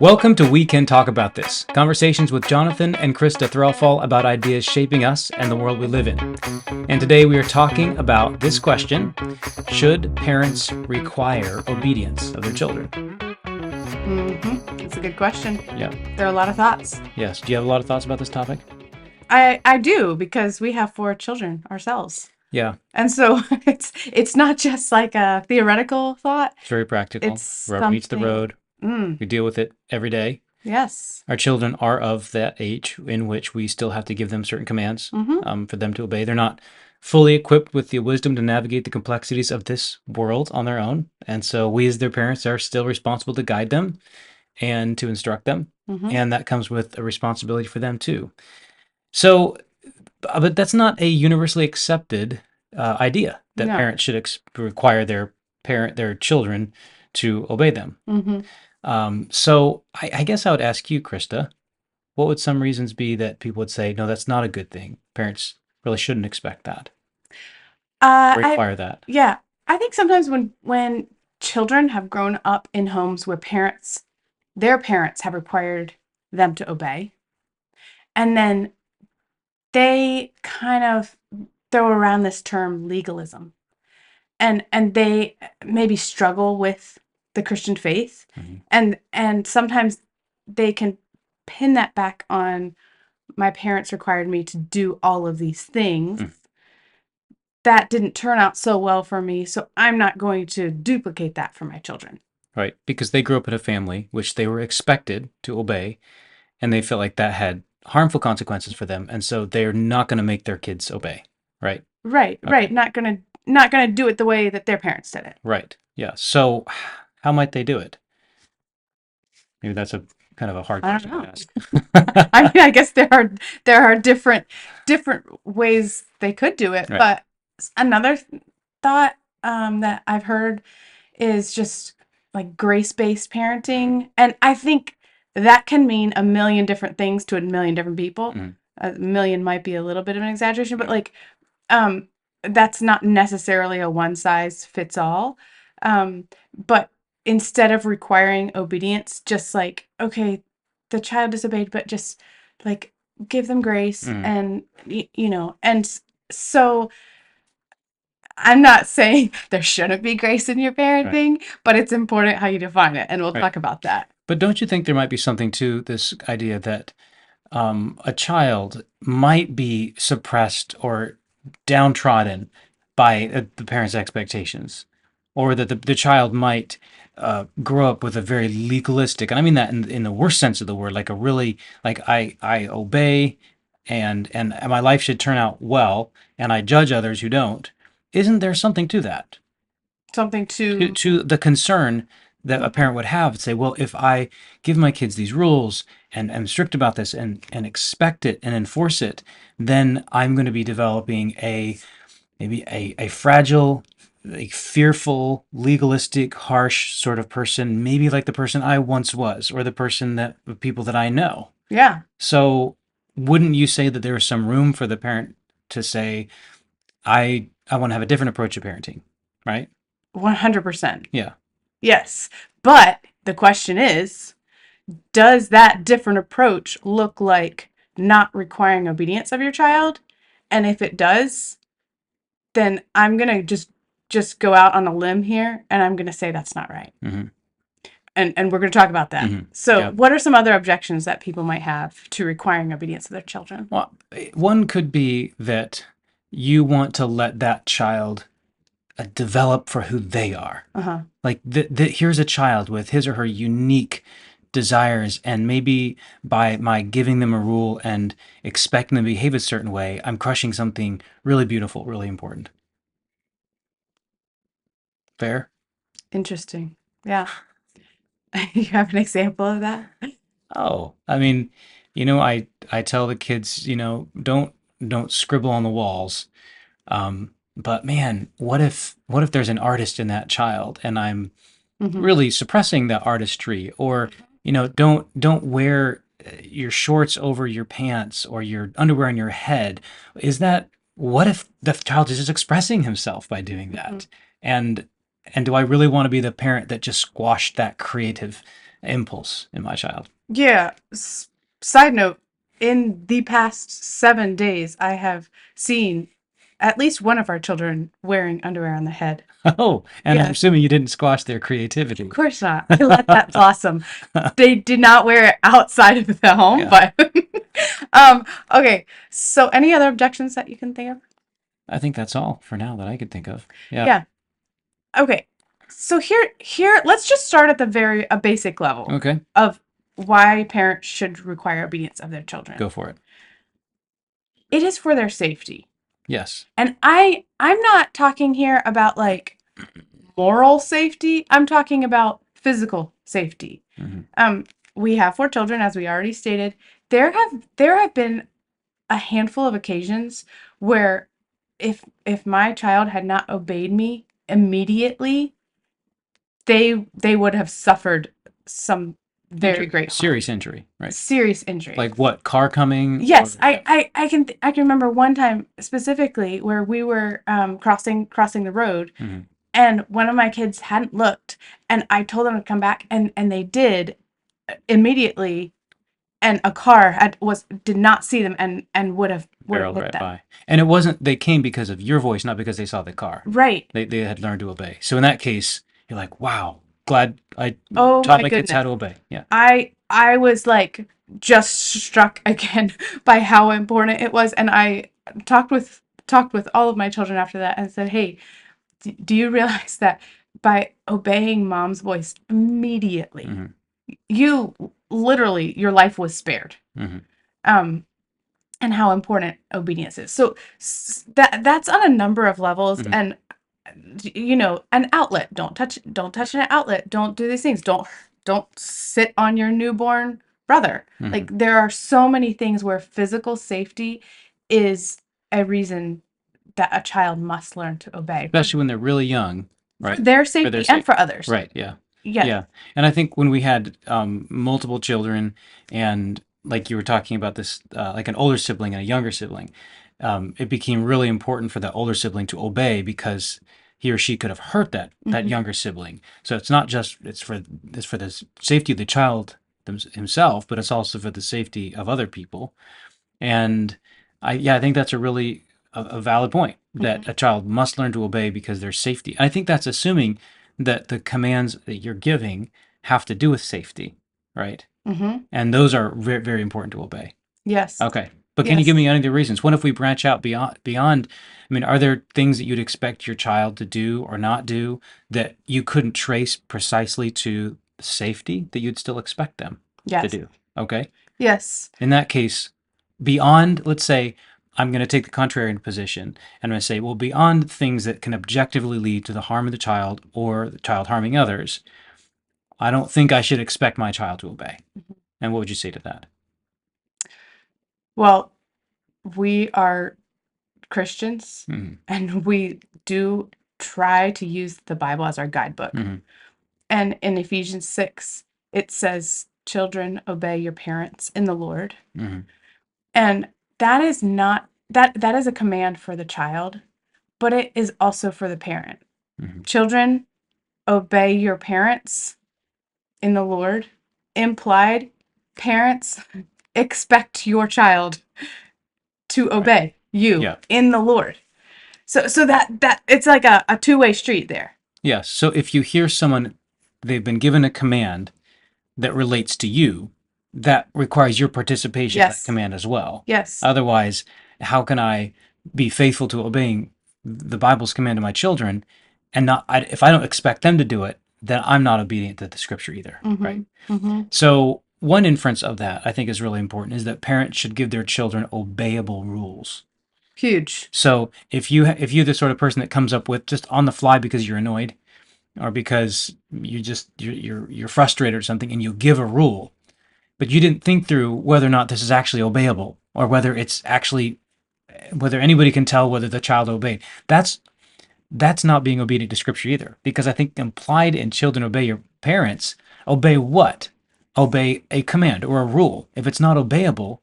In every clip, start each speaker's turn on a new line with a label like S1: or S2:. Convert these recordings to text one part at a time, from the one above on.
S1: Welcome to We Can Talk About This, conversations with Jonathan and Krista Threlfall about ideas shaping us and the world we live in. And today we are talking about this question: should parents require obedience of their children?
S2: It's a good question.
S1: Yeah.
S2: There are a lot of thoughts.
S1: Yes. Do you have a lot of thoughts about this topic?
S2: I do because we have 4 children ourselves.
S1: Yeah.
S2: And so it's not just like a theoretical thought.
S1: It's very practical.
S2: It's
S1: Rubber meets the
S2: something.
S1: road. We deal with it every day.
S2: Yes.
S1: Our children are of that age in which we still have to give them certain commands for them to obey. They're not fully equipped with the wisdom to navigate the complexities of this world on their own. And so we as their parents are still responsible to guide them and to instruct them. And that comes with a responsibility for them too. So, but that's not a universally accepted idea that
S2: No.
S1: parents should require their children to obey them. So I guess I would ask you, Krista, what would some reasons be that people would say, no, that's not a good thing? Parents really shouldn't expect that,
S2: I
S1: require that.
S2: yeah. I think sometimes when children have grown up in homes where their parents have required them to obey, and then they kind of throw around this term legalism. And they maybe struggle with the Christian faith, and sometimes they can pin that back on my parents required me to do all of these things. That didn't turn out so well for me, so I'm not going to duplicate that for my children.
S1: Right. Because they grew up in a family which they were expected to obey, and they felt like that had harmful consequences for them. And so they're not going to make their kids obey. Right.
S2: Right,
S1: Okay.
S2: right. Not gonna do it the way that their parents did it.
S1: Right. Yeah. So how might they do it? Maybe that's a kind of a hard
S2: I don't
S1: question to
S2: know.
S1: ask.
S2: I mean, I guess there are different ways they could do it,
S1: Right.
S2: but another thought that I've heard is just like grace-based parenting, and I think that can mean a million different things to a million different people. A million might be a little bit of an exaggeration, but like um, that's not necessarily a one size fits all. But instead of requiring obedience, just like, okay, the child disobeyed, but just like give them grace and, so I'm not saying there shouldn't be grace in your
S1: Right.
S2: parenting, but it's important how you define it. And we'll
S1: Right.
S2: talk about that.
S1: But don't you think there might be something to this idea that a child might be suppressed or downtrodden by the parents' expectations, or that the child might grow up with a very legalistic, and I mean that in the worst sense of the word, like a really like I obey and my life should turn out well, and I judge others who don't. Isn't there something to that?
S2: Something to,
S1: To the concern that a parent would have, say, well, if I give my kids these rules and am strict about this and expect it and enforce it, then I'm going to be developing maybe a fragile, a fearful, legalistic, harsh sort of person, maybe like the person I once was, or the people that I know.
S2: yeah,
S1: So wouldn't you say that there is some room for the parent to say, I want to have a different approach to parenting, right?
S2: 100%.
S1: Yeah.
S2: Yes. But the question is, does that different approach look like not requiring obedience of your child? And if it does, then I'm going to just go out on a limb here and I'm going to say that's not right. And we're going to talk about that. So,
S1: Yeah.
S2: what are some other objections that people might have to requiring obedience of their children?
S1: Well, one could be that you want to let that child develop for who they are. Like here's a child with his or her unique desires, and maybe by my giving them a rule and expecting them to behave a certain way, I'm crushing something really beautiful, really important. Fair?
S2: Interesting. Yeah. You have an example of that?
S1: Oh, I mean, I tell the kids, don't scribble on the walls. But man, what if there's an artist in that child and I'm really suppressing the artistry? Or, don't wear your shorts over your pants or your underwear on your head. What if the child is just expressing himself by doing that? And and do I really want to be the parent that just squashed that creative impulse in my child.
S2: Yeah. Side note, in the past 7 days, I have seen at least one of our children wearing underwear on the head.
S1: Oh, and I'm
S2: Yeah,
S1: assuming you didn't squash their
S2: of
S1: creativity.
S2: course not. I let that blossom. They did not wear it outside of the home,
S1: Yeah,
S2: but okay. So any other objections that you can think of?
S1: I think that's all for now that I could think of. Yeah.
S2: Yeah. Okay. So here let's just start at the very a basic level
S1: Okay.
S2: of why parents should require obedience of their children.
S1: Go for it.
S2: It is for their safety.
S1: Yes.
S2: And I'm not talking here about like moral safety. I'm talking about physical safety.
S1: Hmm.
S2: We have 4 children, as we already stated. There have been a handful of occasions where if my child had not obeyed me immediately, they would have suffered some very
S1: Injury.
S2: great harm,
S1: Serious injury, right?
S2: serious injury.
S1: Like what? Car coming? Or
S2: Yes,
S1: yeah.
S2: I can remember one time specifically where we were crossing the road,
S1: Hmm.
S2: and one of my kids hadn't looked, and I told them to come back, and they did immediately, and a car did not see them and would have
S1: Barreled
S2: hit
S1: right
S2: them.
S1: by. And it wasn't. They came because of your voice, not because they saw the car.
S2: Right.
S1: They had learned to obey. So in that case, you're like, wow, glad I
S2: Oh
S1: taught
S2: my
S1: my kids
S2: goodness.
S1: how to obey. Yeah.
S2: I was like just struck again by how important it was, and I talked with all of my children after that and said, "Hey, do you realize that by obeying mom's voice immediately,
S1: Hmm.
S2: you literally your life was spared?"
S1: Hmm.
S2: Um, and how important obedience is. So that's on a number of levels,
S1: Hmm.
S2: and an outlet. Don't touch an outlet. Don't do these things. Don't sit on your newborn brother.
S1: Hmm.
S2: Like there are so many things where physical safety is a reason that a child must learn to obey
S1: Especially when they're really young,
S2: for
S1: right?
S2: their
S1: For their
S2: safety and
S1: sake.
S2: for others.
S1: Right. Yeah.
S2: Yes.
S1: Yeah. And I think when we had multiple children and like you were talking about this, like an older sibling and a younger sibling, it became really important for the older sibling to obey because he or she could have hurt that
S2: Hmm.
S1: younger sibling. So it's not just it's for the safety of the child himself, but it's also for the safety of other people. And I think that's a really a valid point that
S2: Hmm.
S1: a child must learn to obey because there's safety. And I think that's assuming that the commands that you're giving have to do with safety, right?
S2: Hmm.
S1: And those are very, very important to obey.
S2: Yes.
S1: Okay. But can you give
S2: Yes.
S1: me any of the reasons? What if we branch out beyond? I mean, are there things that you'd expect your child to do or not do that you couldn't trace precisely to safety that you'd still expect them to
S2: Yes.
S1: do? Okay.
S2: Yes.
S1: In that case, beyond, let's say, I'm going to take the contrarian position and I'm going to say, well, beyond things that can objectively lead to the harm of the child or the child harming others, I don't think I should expect my child to obey. And what would you say to that?
S2: Well, we are Christians,
S1: Hmm.
S2: and we do try to use the Bible as our guidebook.
S1: Hmm.
S2: And in Ephesians 6, it says, "Children, obey your parents in the Lord."
S1: Hmm.
S2: And that is not that is a command for the child, but it is also for the parent.
S1: Hmm.
S2: Children, obey your parents in the Lord. Implied, parents expect your child to
S1: Right.
S2: obey you
S1: Yeah.
S2: in the Lord. So that it's like a two-way street there.
S1: Yes. So if you hear someone, they've been given a command that relates to you, that requires your participation in that
S2: Yes.
S1: command as well.
S2: Yes.
S1: Otherwise, how can I be faithful to obeying the Bible's command to my children and if I don't expect them to do it, then I'm not obedient to the scripture either, right?
S2: Mhm. Mhm.
S1: So, one inference of that I think is really important is that parents should give their children obeyable rules.
S2: Huge.
S1: So, if you're the sort of person that comes up with just on the fly because you're annoyed or because you're frustrated or something and you give a rule but you didn't think through whether or not this is actually obeyable or whether anybody can tell whether the child obeyed. That's not being obedient to scripture either, because I think implied in children obey your parents, obey what? Obey a command or a rule. If it's not obeyable,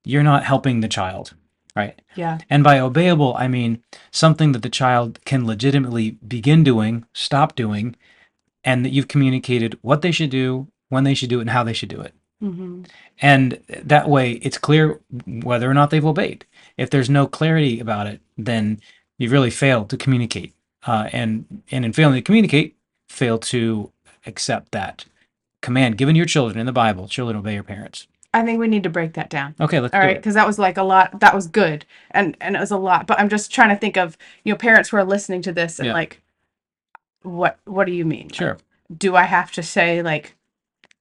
S1: you're not helping the child, right?
S2: Yeah.
S1: And by obeyable, I mean something that the child can legitimately begin doing, stop doing, and that you've communicated what they should do, when they should do it and how they should do it.
S2: Mm-hmm.
S1: And that way it's clear whether or not they've obeyed. If there's no clarity about it, then you've really failed to communicate. And in failing to communicate, fail to accept that command given to your children in the Bible, children obey your parents.
S2: I think we need to break that down.
S1: Okay, let's
S2: All
S1: do
S2: right,
S1: it.
S2: because that was like a lot. That was good, and it was a lot. But I'm just trying to think of parents who are listening to this and
S1: Yeah.
S2: like, what do you mean?
S1: Sure.
S2: Like, do I have to say like,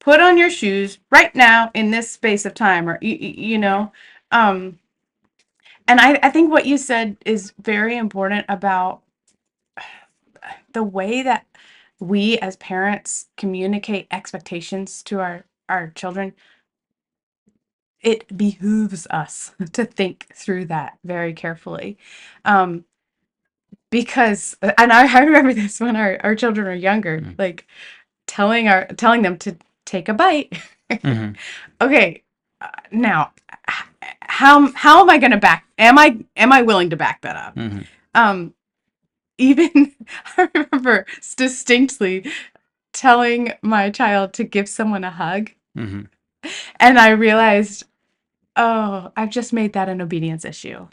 S2: put on your shoes right now in this space of time, or um, and I think what you said is very important about the way that we as parents communicate expectations to our children. It behooves us to think through that very carefully. Um, because and I remember this when our children were younger,
S1: Mhm.
S2: like telling them to take a bite.
S1: Mhm.
S2: Okay, now how am I going to am I willing to back that up?
S1: Mhm.
S2: Um, even I remember distinctly telling my child to give someone a hug,
S1: Mhm.
S2: and I realized, oh, I've just made that an obedience issue.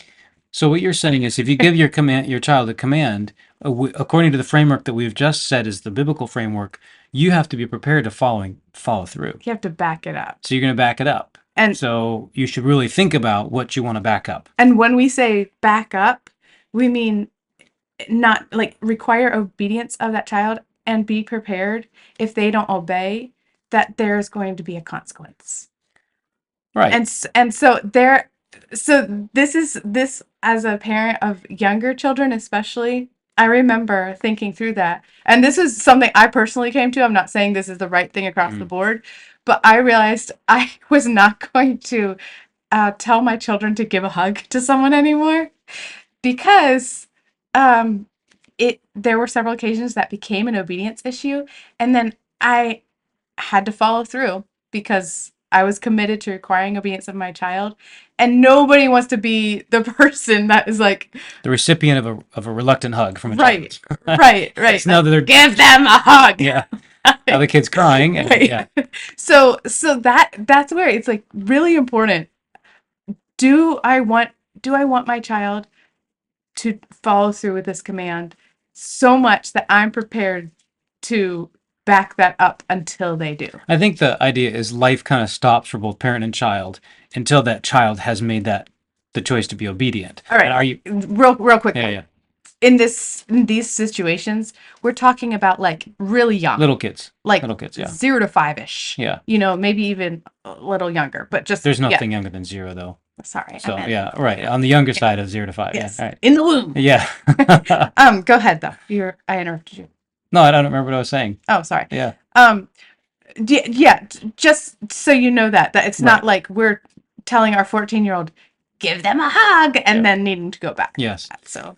S1: So what you're saying is, if you give your child a command, according to the framework that we've just said is the biblical framework, you have to be prepared to follow through.
S2: You have to back it up.
S1: So you're going to back it up.
S2: And
S1: So you should really think about what you want to back up.
S2: and when we say back up, we mean not like require obedience of that child and be prepared if they don't obey that there's going to be a consequence.
S1: Right.
S2: And so there so this as a parent of younger children especially, I remember thinking through that. And this is something I personally came to. I'm not saying this is the right thing across the board, but I realized I was not going to tell my children to give a hug to someone anymore because um, there were several occasions that became an obedience issue, and then I had to follow through because I was committed to requiring obedience of my child, and nobody wants to be the person that is like
S1: The recipient of a reluctant hug from a
S2: right,
S1: child.
S2: right.
S1: It's now that they're
S2: Give them a hug.
S1: yeah. Now the kid's crying. And,
S2: Right.
S1: yeah.
S2: So that's where it's like really important. Do I want my child to follow through with this command so much that I'm prepared to back that up until they do?
S1: I think the idea is life kind of stops for both parent and child until that child has made the choice to be obedient.
S2: All right.
S1: And are you?
S2: Real quick.
S1: Yeah, yeah.
S2: In these situations, we're talking about like really young,
S1: Little kids.
S2: like
S1: Little kids. Yeah.
S2: 0 to 5-ish.
S1: Yeah.
S2: Maybe even a little younger, but just
S1: There's nothing younger than 0 though.
S2: Sorry.
S1: So yeah, right on the younger side of 0 to 5.
S2: Yes.
S1: Yeah. All right.
S2: In the womb.
S1: Yeah.
S2: Go ahead though. I interrupted you.
S1: No, I don't remember what I was saying.
S2: Oh, sorry.
S1: Yeah.
S2: Yeah, just so you know that it's not
S1: Right.
S2: like we're telling our 14-year-old give them a hug and
S1: Yeah.
S2: then needing to go back.
S1: Yes.
S2: So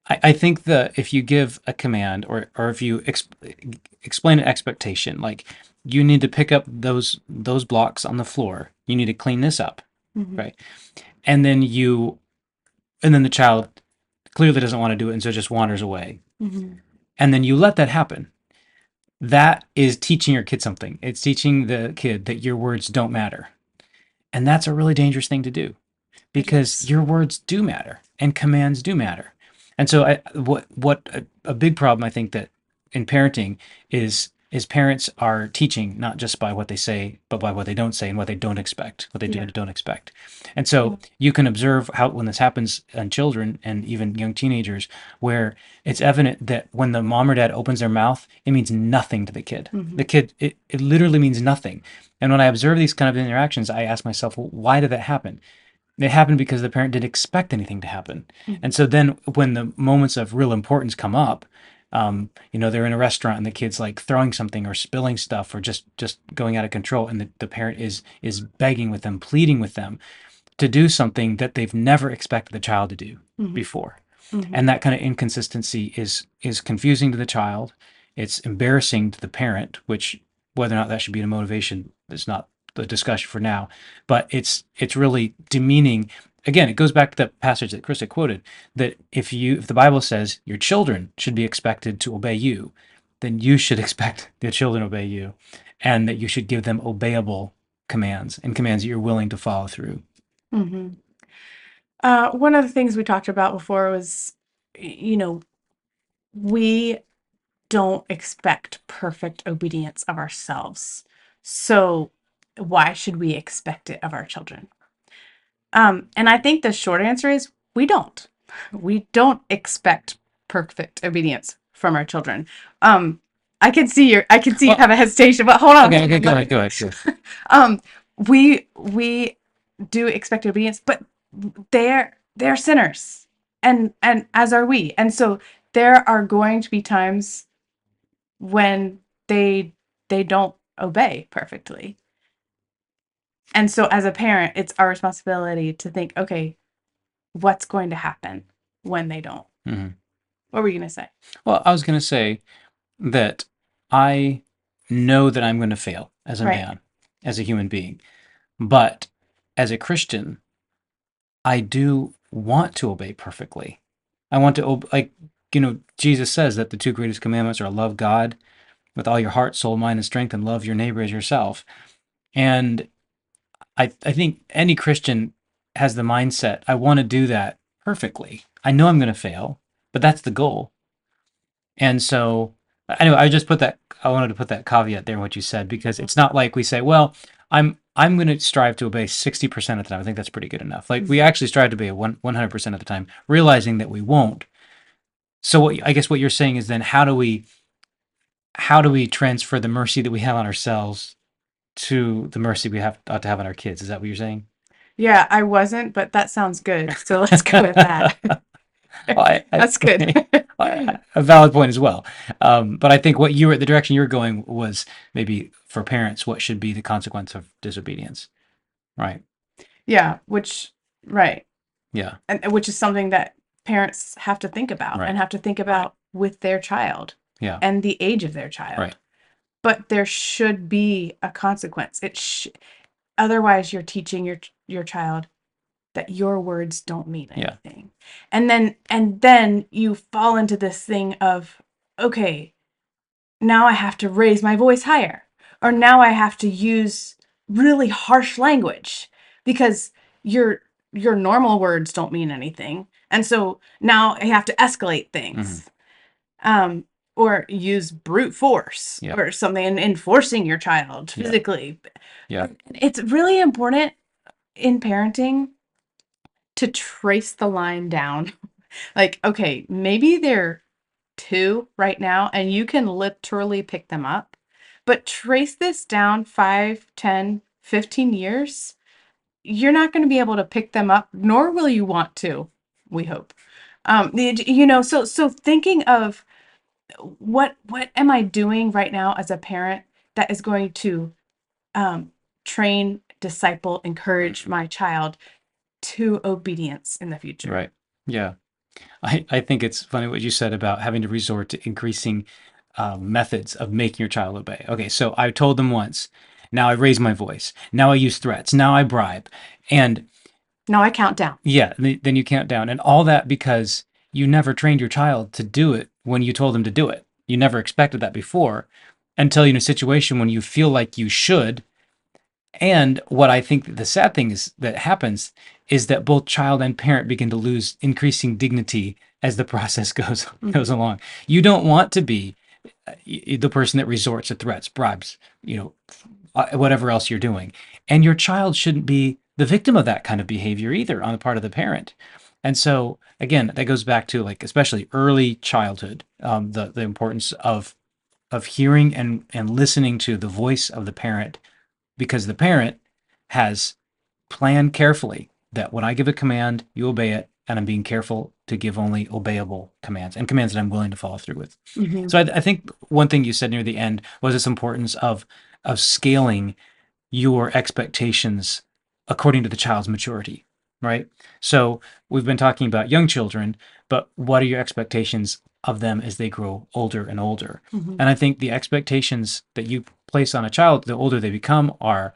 S1: I think that if you give a command or if you explain an expectation, like you need to pick up those blocks on the floor, you need to clean this up,
S2: mhm.
S1: right? And then the child clearly doesn't want to do it and so just wanders away.
S2: Mhm.
S1: And then you let that happen. That is teaching your kid something. It's teaching the kid that your words don't matter. And that's a really dangerous thing to do because your words do matter and commands do matter. And so a big problem I think that in parenting is parents are teaching not just by what they say, but by what they don't say and what they don't expect, what they do
S2: Yeah.
S1: and don't expect. And so you can observe how when this happens in children and even young teenagers, where it's evident that when the mom or dad opens their mouth, it means nothing to the kid.
S2: Mhm.
S1: The kid, it literally means nothing. And when I observe these kind of interactions, I ask myself, well, why did that happen? It happened because the parent didn't expect anything to happen. And so then when the moments of real importance come up, they're in a restaurant and the kid's like throwing something or spilling stuff or just going out of control. And the parent is begging with them, pleading with them to do something that they've never expected the child to do before. And that kind of inconsistency is confusing to the child. It's embarrassing to the parent, which whether or not that should be a motivation is not the discussion for now, but it's really demeaning. Again, it goes back to the passage that Chris had quoted, that if the Bible says your children should be expected to obey you, then you should expect the children to obey you, and that you should give them obeyable commands and commands that you're willing to follow through.
S2: Hmm. One of the things we talked about before was, you know, we don't expect perfect obedience of ourselves. So why should we expect it of our children? And I think the short answer is we don't. We don't expect perfect obedience from our children. Um, I can see you
S1: Well,
S2: have a hesitation, but hold on.
S1: okay, okay, go ahead, go ahead. Go.
S2: Um, we do expect obedience, but they're sinners, and as are we. And so there are going to be times when they don't obey perfectly. And so as a parent, it's our responsibility to think, okay, what's going to happen when they don't?
S1: Mhm.
S2: What were you going to say?
S1: Well, I was going to say that I know that I'm going to fail as a
S2: Right.
S1: man, as a human being, but as a Christian, I do want to obey perfectly. I want to, like, Jesus says that the two greatest commandments are love God with all your heart, soul, mind, and strength, and love your neighbor as yourself. And I think any Christian has the mindset, I want to do that perfectly. I know I'm going to fail, but that's the goal. And so, anyway, I wanted to put that caveat there in what you said, because it's not like we say, well, I'm going to strive to obey 60% of the time. I think that's pretty good enough. Like, we actually strive to obey 100% of the time, realizing that we won't. So I guess what you're saying is, then how do we transfer the mercy that we have on ourselves to the mercy we ought to have on our kids? Is that what you're saying?
S2: Yeah, I wasn't, but that sounds good. So let's go with that. That's good.
S1: A valid point as well. But I think the direction you were going was maybe for parents, what should be the consequence of disobedience, right?
S2: Yeah, right.
S1: Yeah,
S2: And which is something that parents have to think about
S1: right.
S2: and have to think about with their child
S1: Yeah,
S2: and the age of their
S1: right.
S2: child. But there should be a consequence. Otherwise you're teaching your child that your words don't mean
S1: Yeah,
S2: anything. And then you fall into this thing of, okay, now I have to raise my voice higher, or now I have to use really harsh language because your your normal words don't mean anything. And so now I have to escalate
S1: hmm,
S2: things. Um, or use brute force
S1: yeah,
S2: or something and enforcing your child
S1: yeah,
S2: physically.
S1: yeah,
S2: It's really important in parenting to trace the line down. Like, okay, maybe they're two right now, and you can literally pick them up, but trace this down 5, 10, 15 years. You're not going to be able to pick them up, nor will you want to, we hope. So thinking of what am I doing right now as a parent that is going to um, train, disciple, encourage my child to obedience in the future.
S1: right. Yeah. I think it's funny what you said about having to resort to increasing methods of making your child obey. Okay, so I told them once. Now I raise my voice. Now I use threats. Now I bribe. And
S2: Now I count down.
S1: yeah, then you count down. And all that because you never trained your child to do it when you told them to do it. You never expected that before until you're in a situation when you feel like you should. And what I think the sad thing is that happens is that both child and parent begin to lose increasing dignity as the process goes
S2: Mhm.
S1: along. You don't want to be the person that resorts to threats, bribes, whatever else you're doing. And your child shouldn't be the victim of that kind of behavior either on the part of the parent. And so again, that goes back to, like, especially early childhood, the importance of hearing and listening to the voice of the parent, because the parent has planned carefully that when I give a command, you obey it, and I'm being careful to give only obeyable commands and commands that I'm willing to follow through with.
S2: Mhm.
S1: So I think one thing you said near the end was this importance of scaling your expectations according to the child's maturity, right? So we've been talking about young children, but what are your expectations of them as they grow older and older?
S2: Mhm.
S1: And I think the expectations that you place on a child, the older they become, are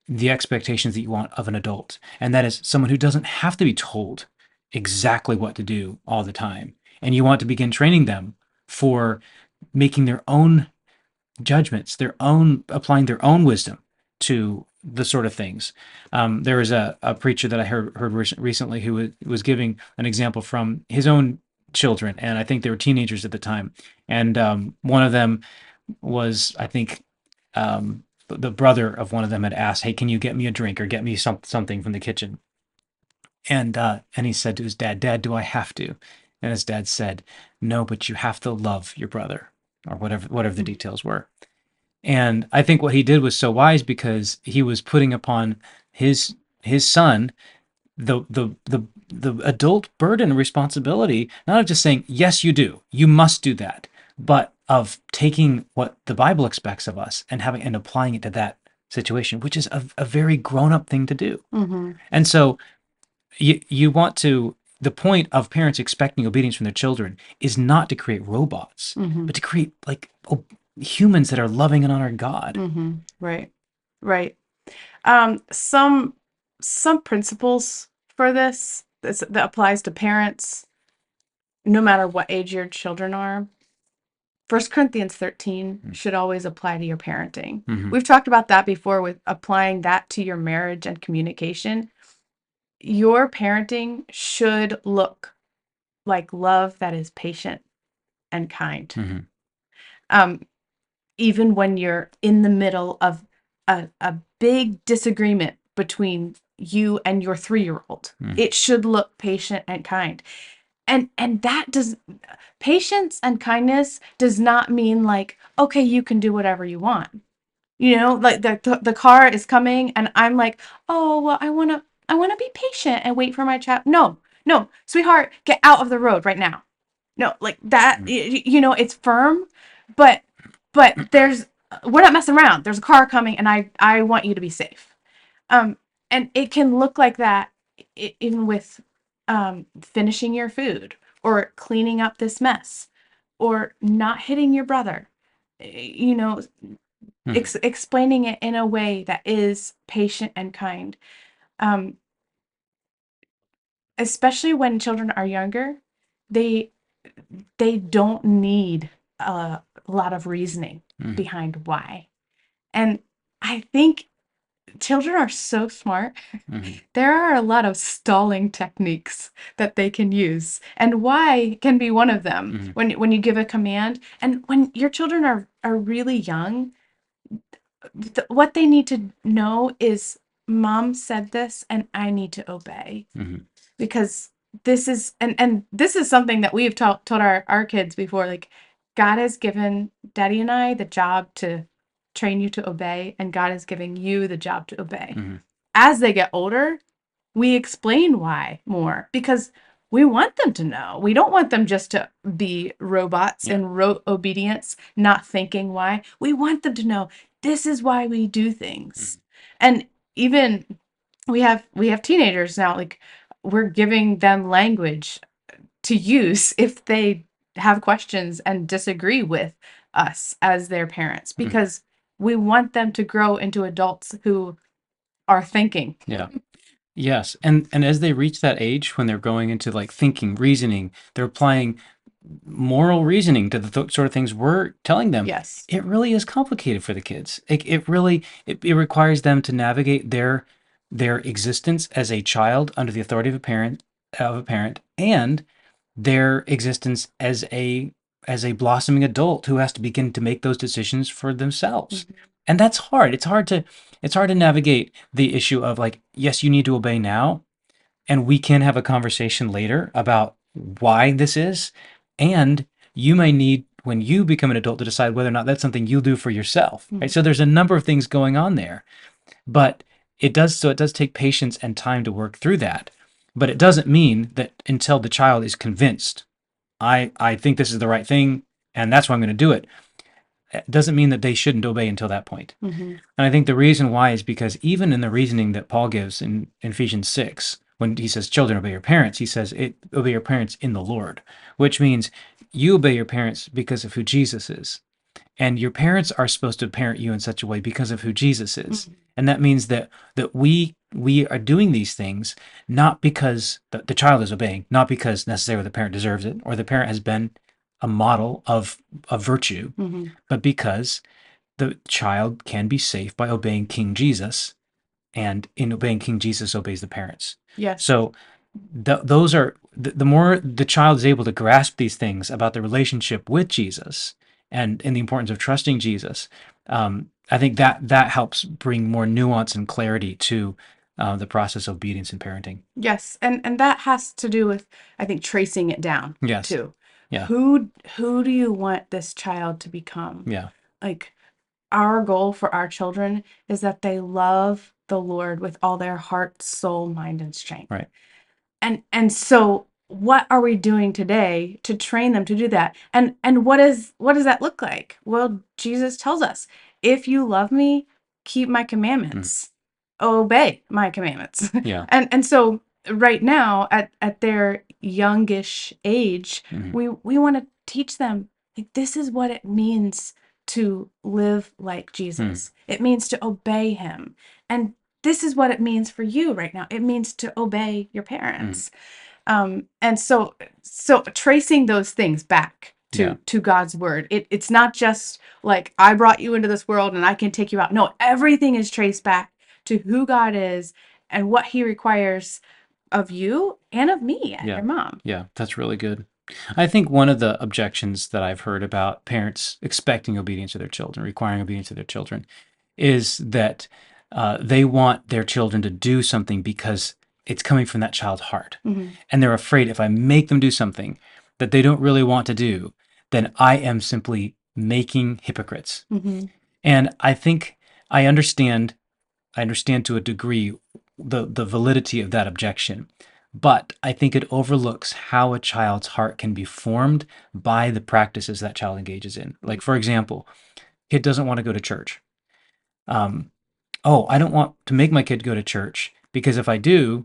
S1: the expectations that you want of an adult. And that is someone who doesn't have to be told exactly what to do all the time. And you want to begin training them for making their own judgments, their own applying their own wisdom to the sort of things. There was a preacher that I heard recently who was giving an example from his own children, and I think they were teenagers at the time. And one of them was, I think, the brother of one of them had asked, "Hey, can you get me a drink or get me something from the kitchen?" And he said to his dad, "Dad, do I have to?" And his dad said, "No, but you have to love your brother," or whatever the details were. And I think what he did was so wise because he was putting upon his son the adult burden and responsibility, not of just saying, yes, you do, you must do that, but of taking what the Bible expects of us and having and applying it to that situation, which is a very grown-up thing to do.
S2: Mm-hmm.
S1: And so you want to the point of parents expecting obedience from their children is not to create robots,
S2: Mm-hmm.
S1: but to create like humans that are loving and honoring God.
S2: Mm-hmm. Right. Right. Some principles for this that applies to parents, no matter what age your children are. 1 Corinthians 13 should always apply to your parenting.
S1: Mm-hmm.
S2: We've talked about that before with applying that to your marriage and communication. Your parenting should look like love that is patient and kind.
S1: Mm-hmm.
S2: Um, Even when you're in the middle of a big disagreement between you and your 3-year-old, it should look patient and kind. And that does patience and kindness does not mean like, okay, you can do whatever you want. Like the car is coming and I'm like, oh, well, I want to be patient and wait for my child. No, no, sweetheart, get out of the road right now. No, like that, it's firm, but there's we're not messing around. There's a car coming and I want you to be safe. Um, and it can look like that even with finishing your food or cleaning up this mess or not hitting your brother. You know, explaining it in a way that is patient and kind. Um, Especially when children are younger, they they don't need a lot of reasoning behind why. And I think children are so smart. There are a lot of stalling techniques that they can use, and why can be one of them when you give a command. And when your children are really young, what they need to know is mom said this and I need to obey. Because this is and this is something that we've told our kids before, like God has given Daddy and I the job to train you to obey, and God is giving you the job to obey. As they get older, we explain why more because we want them to know. We don't want them just to be robots in rote obedience, not thinking why. We want them to know this is why we do things. And even we have teenagers now, like we're giving them language to use if they have questions and disagree with us as their parents because we want them to grow into adults who are thinking.
S1: Yeah. Yes. And as they reach that age when they're going into like thinking, reasoning, they're applying moral reasoning to the sort of things we're telling them.
S2: Yes.
S1: It really is complicated for the kids. It really it requires them to navigate their existence as a child under the authority of a parent and their existence as a blossoming adult who has to begin to make those decisions for themselves. And that's hard. It's hard to navigate the issue of like, yes, you need to obey now, and we can have a conversation later about why this is. And you may need when you become an adult to decide whether or not that's something you'll do for yourself. Right. So there's a number of things going on there. But it does take patience and time to work through that. But it doesn't mean that until the child is convinced, I think this is the right thing, and that's why I'm going to do it. It doesn't mean that they shouldn't obey until that point. And I think the reason why is because even in the reasoning that Paul gives in Ephesians 6, when he says, children, obey your parents, he says, obey your parents in the Lord, which means you obey your parents because of who Jesus is. And your parents are supposed to parent you in such a way because of who Jesus is. And that means that we are doing these things not because the child is obeying, not because necessarily the parent deserves it or the parent has been a model of virtue,
S2: Mm-hmm.
S1: but because the child can be safe by obeying King Jesus, and in obeying King Jesus obeys the parents.
S2: Yes.
S1: So those are the more the child is able to grasp these things about the relationship with Jesus and the importance of trusting Jesus. I think that helps bring more nuance and clarity to the process of obedience in parenting.
S2: Yes, and that has to do with, I think, tracing it down
S1: Yes.
S2: too.
S1: Yeah.
S2: Who do you want this child to become?
S1: Yeah.
S2: Like, our goal for our children is that they love the Lord with all their heart, soul, mind, and strength.
S1: Right.
S2: And so what are we doing today to train them to do that? And what does that look like? Well, Jesus tells us, if you love me, keep my
S1: Mm.
S2: commandments. Obey my commandments.
S1: Yeah.
S2: And so right now at their youngish age,
S1: Hmm.
S2: we want to teach them, like, this is what it means to live like
S1: Mm.
S2: Jesus. It means to obey him. And this is what it means for you right now. It means to obey your
S1: Mm.
S2: parents. And so tracing those things back
S1: Yeah.
S2: to God's word. It's not just like, I brought you into this world and I can take you out. No, everything is traced back to who God is and what he requires of you and of me, your
S1: Yeah.
S2: mom.
S1: Yeah. That's really good. I think one of the objections that I've heard about parents expecting obedience of their children, requiring obedience of their children, is that they want their children to do something because it's coming from that child's heart.
S2: Mm-hmm.
S1: And they're afraid if I make them do something that they don't really want to do, then I am simply making hypocrites.
S2: Mm-hmm.
S1: And I think I understand I understand to a degree the validity of that objection. But I think it overlooks how a child's heart can be formed by the practices that child engages in. Like, for example, kid doesn't want to go to church. Um, oh, I don't want to make my kid go to church because if I do,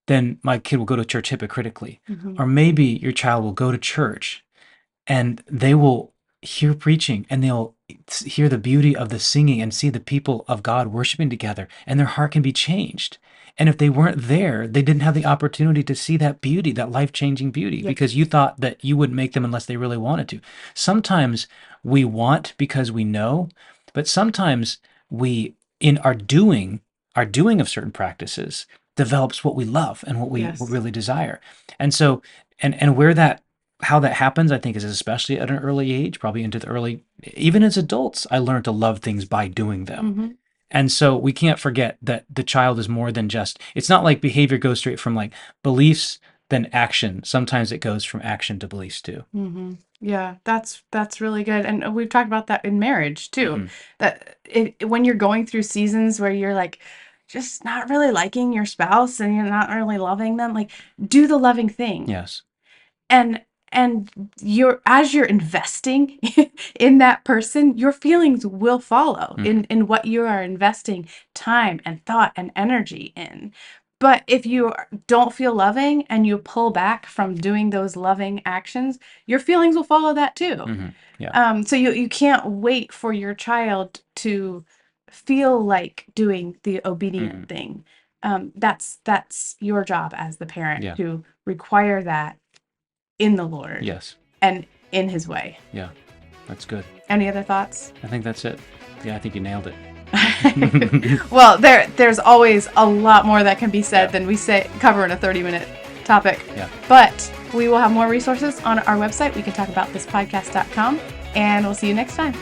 S1: then my kid will go to church hypocritically.
S2: Mm-hmm.
S1: Or maybe your child will go to church and they will hear preaching and they'll hear the beauty of the singing and see the people of God worshiping together, and their heart can be changed. And if they weren't there, they didn't have the opportunity to see that beauty, that life changing beauty,
S2: Yes.
S1: because you thought that you wouldn't make them unless they really wanted to. Sometimes we want because we know, but sometimes we, in our doing of certain practices, develops what we love and what
S2: Yes.
S1: really desire. And so, and where that how that happens, I think, is especially at an early age, probably into the early, even as adults, I learned to love things by doing them.
S2: Mm-hmm.
S1: And so we can't forget that the child is more than just, it's not like behavior goes straight from like beliefs then action. Sometimes it goes from action to beliefs too.
S2: Mm-hmm. Yeah, that's really good. And we've talked about that in marriage too.
S1: Mm-hmm.
S2: That when you're going through seasons where you're like just not really liking your spouse and you're not really loving them, like, do the loving thing.
S1: Yes.
S2: And you're, as you're investing in that person, your feelings will follow
S1: Mm-hmm.
S2: in what you are investing time and thought and energy in. But if you don't feel loving and you pull back from doing those loving actions, your feelings will follow that too.
S1: Mm-hmm. Yeah.
S2: So you can't wait for your child to feel like doing the obedient
S1: Mm-hmm.
S2: thing. That's your job as the parent
S1: Yeah.
S2: to require that in the Lord
S1: Yes.
S2: and in his way.
S1: Yeah. That's good.
S2: Any other thoughts?
S1: I think that's it. Yeah, I think you nailed it.
S2: Well, there's always a lot more that can be said
S1: Yeah.
S2: than we cover in a 30-minute topic.
S1: Yeah.
S2: But we will have more resources on our website. We can talk about thispodcast.com, and we'll see you next time.